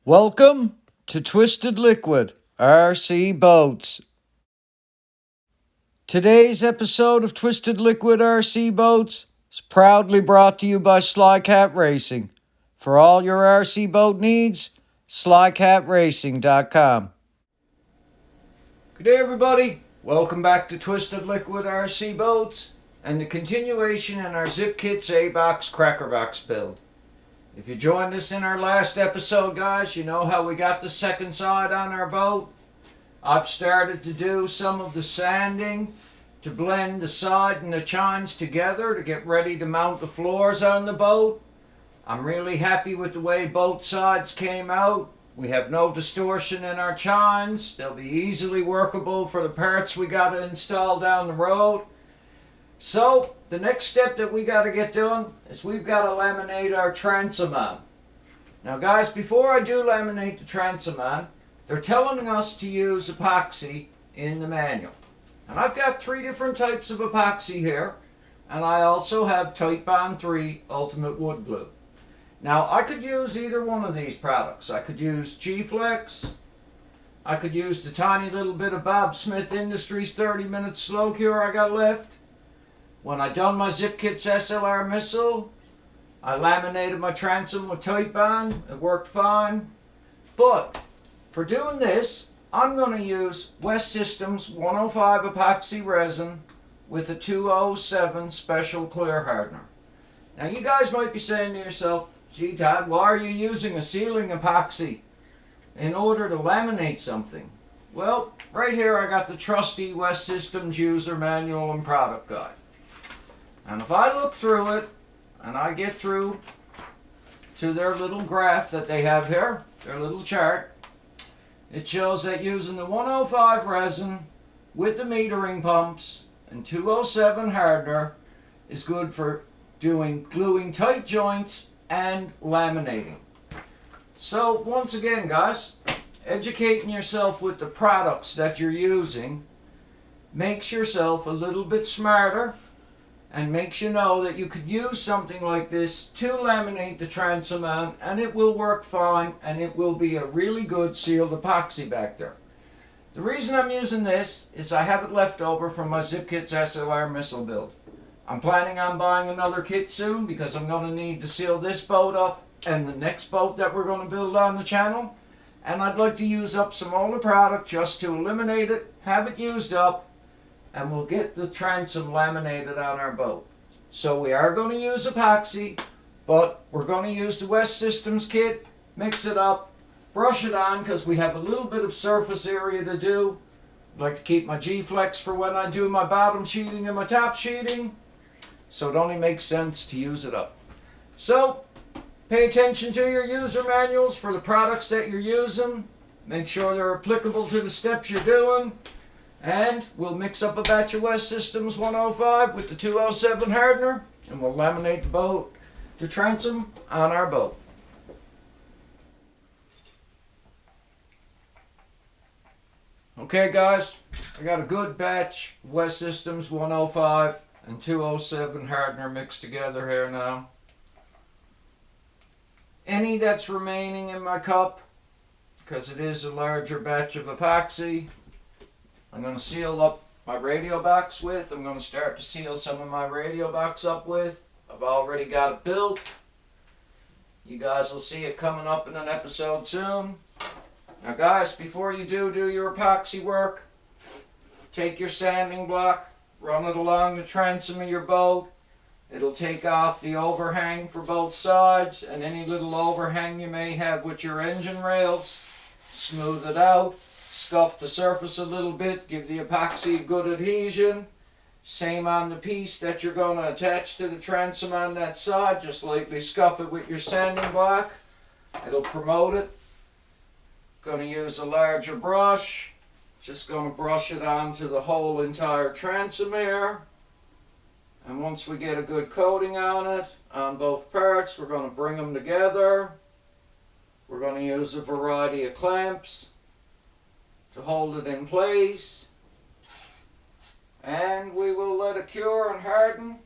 Welcome to Twisted Liquid RC Boats. Today's episode of Twisted Liquid RC Boats is proudly brought to you by Slycat Racing. For all your RC boat needs, slycatracing.com. Good day, everybody. Welcome back to Twisted Liquid RC Boats and the continuation in our Zippkits A-Box Crackerbox build. If you joined us in our last episode, guys, you know how we got the second side on our boat. I've started to do some of the sanding to blend the side and the chines together to get ready to mount the floors on the boat. I'm really happy with the way both sides came out. We have no distortion in our chines. They'll be easily workable for the parts we got to install down the road. So, the next step that we got to get done is we've got to laminate our transom on. Now guys, before I do laminate the transom on, they're telling us to use epoxy in the manual. And I've got 3 different types of epoxy here, and I also have Titebond 3 Ultimate Wood Glue. Now I could use either one of these products. I could use G-Flex, I could use the tiny little bit of Bob Smith Industries 30-minute slow cure I got left. When I done my Zippkits SLR missile, I laminated my transom with Titebond. It worked fine. But for doing this, I'm going to use West Systems 105 epoxy resin with a 207 special clear hardener. Now you guys might be saying to yourself, gee Todd, why are you using a sealing epoxy in order to laminate something? Well, right here I got the trusty West Systems user manual and product guide. And if I look through it, and I get through to their little graph that they have here, their little chart, it shows that using the 105 resin with the metering pumps and 207 hardener is good for doing gluing tight joints and laminating. So once again guys, educating yourself with the products that you're using makes yourself a little bit smarter and makes you know that you could use something like this to laminate the transom on, and it will work fine, and it will be a really good sealed epoxy back there. The reason I'm using this is I have it left over from my Zippkits SLR missile build. I'm planning on buying another kit soon because I'm going to need to seal this boat up and the next boat that we're going to build on the channel. And I'd like to use up some older product just to eliminate it, have it used up, and we'll get the transom laminated on our boat. So we are going to use epoxy, but we're going to use the West Systems kit, mix it up, brush it on because we have a little bit of surface area to do. I'd like to keep my G-Flex for when I do my bottom sheeting and my top sheeting, so it only makes sense to use it up. So pay attention to your user manuals for the products that you're using. Make sure they're applicable to the steps you're doing. And we'll mix up a batch of West Systems 105 with the 207 hardener, and we'll laminate the boat, the transom, on our boat. Okay guys, I got a good batch of West Systems 105 and 207 hardener mixed together here now. Any that's remaining in my cup, because it is a larger batch of epoxy, I'm going to seal up my radio box with. I'm going to start to seal some of my radio box up with. I've already got it built. You guys will see it coming up in an episode soon. Now guys, before you do your epoxy work, take your sanding block, run it along the transom of your boat. It'll take off the overhang for both sides and any little overhang you may have with your engine rails. Smooth it out. Scuff the surface a little bit, give the epoxy a good adhesion. Same on the piece that you're going to attach to the transom on that side. Just lightly scuff it with your sanding block. It'll promote it. Going to use a larger brush. Just going to brush it onto the whole entire transom here. And once we get a good coating on it, on both parts, we're going to bring them together. We're going to use a variety of clamps to hold it in place, and we will let it cure and harden,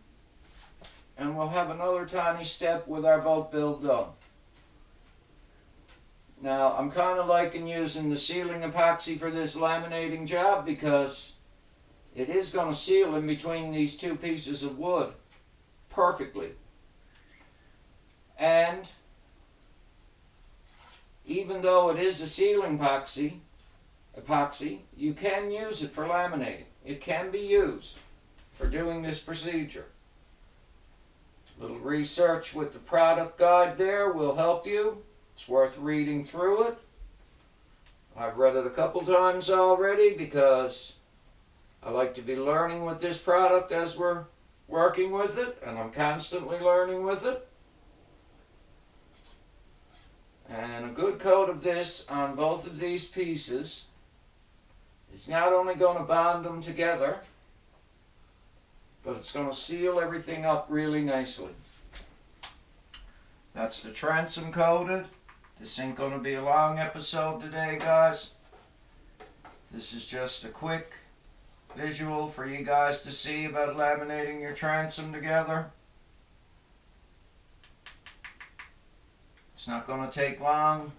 and we'll have another tiny step with our boat build done. Now, I'm kind of liking using the sealing epoxy for this laminating job because it is going to seal in between these two pieces of wood perfectly. And even though it is a sealing epoxy, you can use it for laminating. It can be used for doing this procedure. A little research with the product guide there will help you. It's worth reading through it. I've read it a couple times already because I like to be learning with this product as we're working with it, and I'm constantly learning with it. And a good coat of this on both of these pieces is not only going to bond them together, but it's going to seal everything up really nicely. That's the transom coated. This ain't going to be a long episode today, guys. This is just a quick visual for you guys to see about laminating your transom together. It's not going to take long.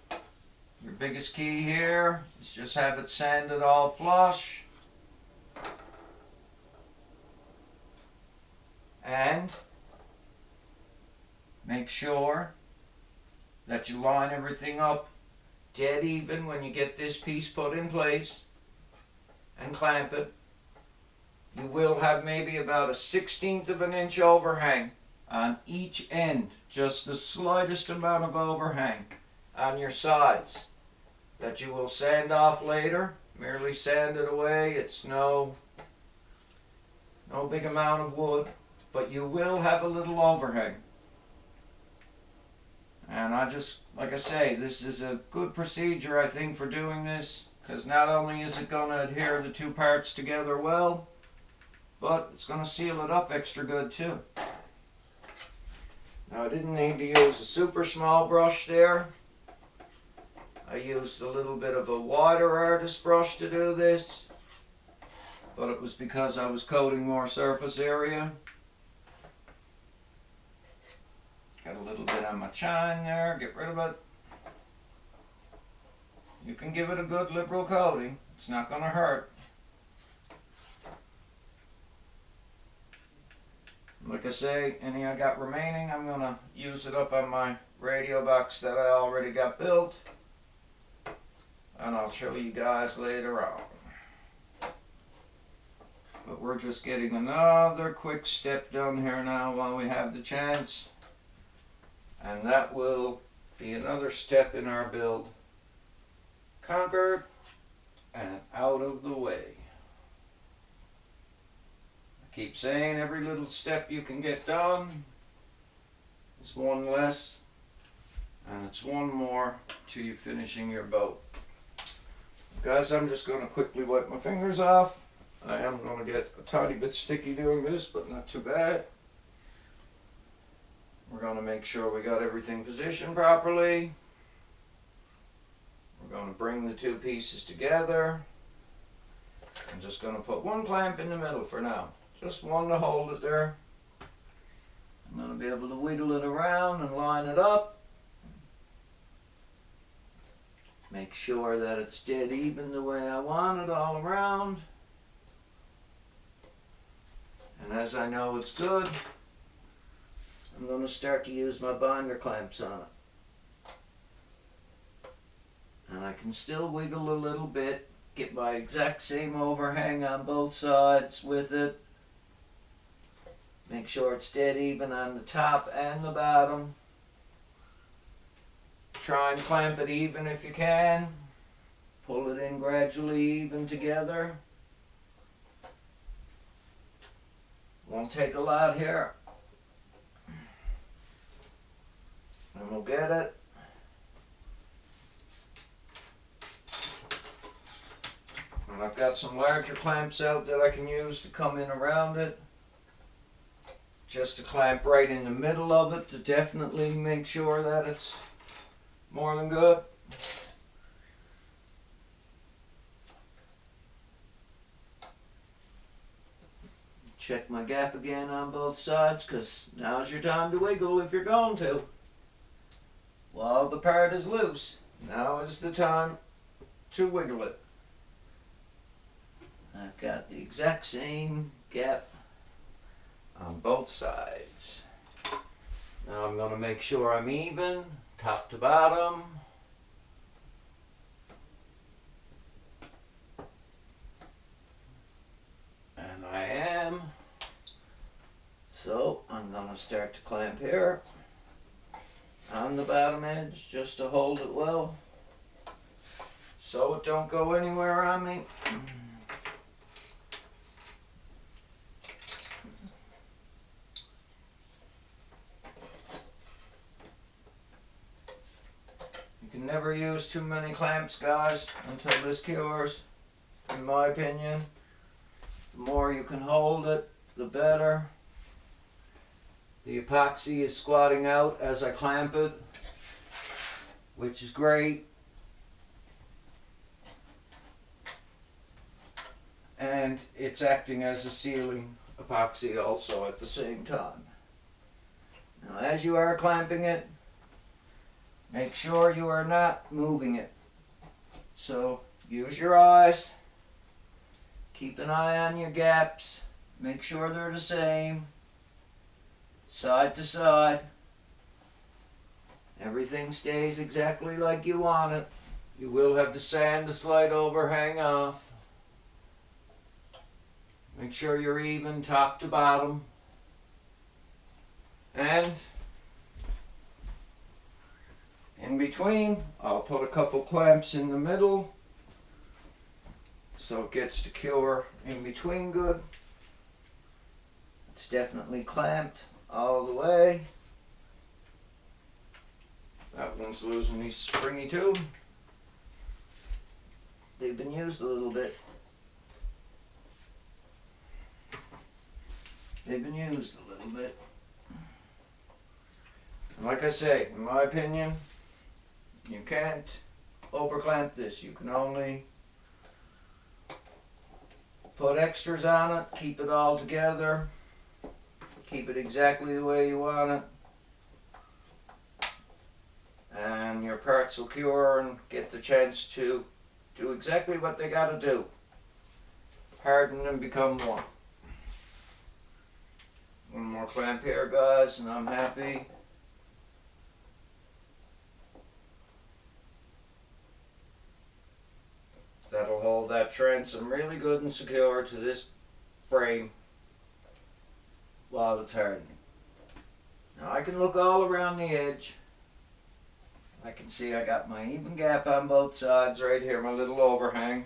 Your biggest key here is just have it sanded all flush. And make sure that you line everything up dead even when you get this piece put in place and clamp it. You will have maybe about a 1/16 of an inch overhang on each end, just the slightest amount of overhang on your sides that you will sand off later. Merely sand it away. It's no big amount of wood, but you will have a little overhang. And like I say, this is a good procedure, I think, for doing this, because not only is it going to adhere the two parts together well, but it's going to seal it up extra good too. Now, I didn't need to use a super small brush there. I used a little bit of a wider artist brush to do this, but it was because I was coating more surface area. Got a little bit on my chine there, get rid of it. You can give it a good liberal coating, it's not going to hurt. Like I say, any I got remaining, I'm going to use it up on my radio box that I already got built. And I'll show you guys later on. But we're just getting another quick step done here now while we have the chance. And that will be another step in our build conquered and out of the way. I keep saying every little step you can get done is one less, and it's one more to you finishing your boat. Guys, I'm just going to quickly wipe my fingers off. I am going to get a tiny bit sticky doing this, but not too bad. We're going to make sure we got everything positioned properly. We're going to bring the two pieces together. I'm just going to put one clamp in the middle for now. Just one to hold it there. I'm going to be able to wiggle it around and line it up. Make sure that it's dead even the way I want it all around. And as I know it's good, I'm going to start to use my binder clamps on it. And I can still wiggle a little bit, get my exact same overhang on both sides with it. Make sure it's dead even on the top and the bottom. Try and clamp it even if you can. Pull it in gradually even together. Won't take a lot here. And we'll get it. And I've got some larger clamps out that I can use to come in around it. Just to clamp right in the middle of it to definitely make sure that it's more than good. Check my gap again on both sides, because now's your time to wiggle if you're going to, while the part is loose. Now is the time to wiggle it. I've got the exact same gap on both sides. Now I'm going to make sure I'm even, top to bottom. And I am. So I'm going to start to clamp here on the bottom edge just to hold it well so it don't go anywhere on me. You can never use too many clamps, guys, until this cures, in my opinion. The more you can hold it, the better. The epoxy is squatting out as I clamp it, which is great. And it's acting as a sealing epoxy also at the same time. Now, as you are clamping it, make sure you are not moving it. So use your eyes. Keep an eye on your gaps. Make sure they're the same. Side to side. Everything stays exactly like you want it. You will have to sand the slight overhang off. Make sure you're even top to bottom. And in between, I'll put a couple clamps in the middle so it gets to cure in between good. It's definitely clamped all the way. That one's losing these springy too. They've been used a little bit. They've been used a little bit. And like I say, in my opinion, you can't overclamp this. You can only put extras on it, keep it all together, keep it exactly the way you want it, and your parts will cure and get the chance to do exactly what they got to do. Harden and become one. One more clamp here, guys, and I'm happy. That'll hold that transom really good and secure to this frame while it's hardening. Now I can look all around the edge. I can see I got my even gap on both sides right here, my little overhang.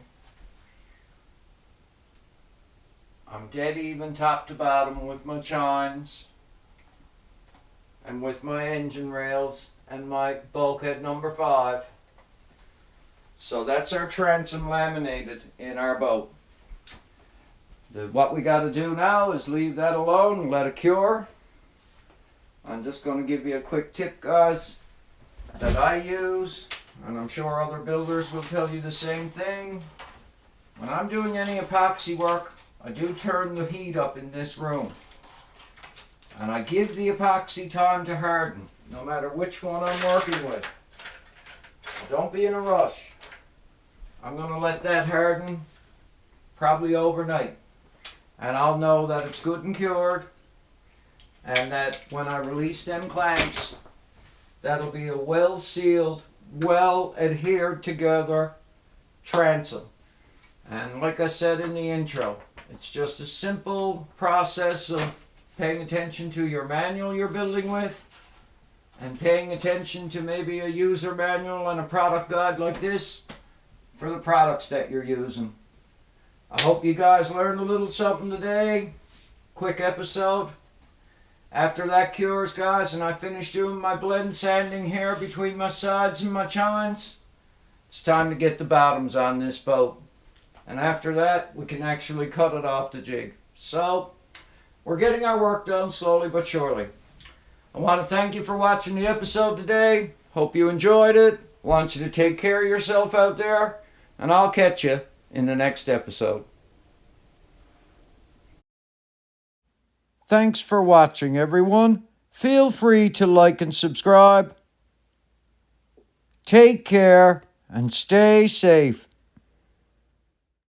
I'm dead even top to bottom with my chines and with my engine rails and my bulkhead number 5. So that's our transom laminated in our boat. What we got to do now is leave that alone and let it cure. I'm just going to give you a quick tip, guys, that I use, and I'm sure other builders will tell you the same thing. When I'm doing any epoxy work, I do turn the heat up in this room. And I give the epoxy time to harden, no matter which one I'm working with. Don't be in a rush. I'm going to let that harden probably overnight. And I'll know that it's good and cured. And that when I release them clamps, that'll be a well-sealed, well-adhered together transom. And like I said in the intro, it's just a simple process of paying attention to your manual you're building with and paying attention to maybe a user manual and a product guide like this for the products that you're using. I hope you guys learned a little something today. Quick episode. After that cures, guys, and I finish doing my blend sanding here between my sides and my chines, it's time to get the bottoms on this boat. And after that, we can actually cut it off the jig. So, we're getting our work done slowly but surely. I want to thank you for watching the episode today. Hope you enjoyed it. Want you to take care of yourself out there. And I'll catch you in the next episode. Thanks for watching, everyone. Feel free to like and subscribe. Take care and stay safe.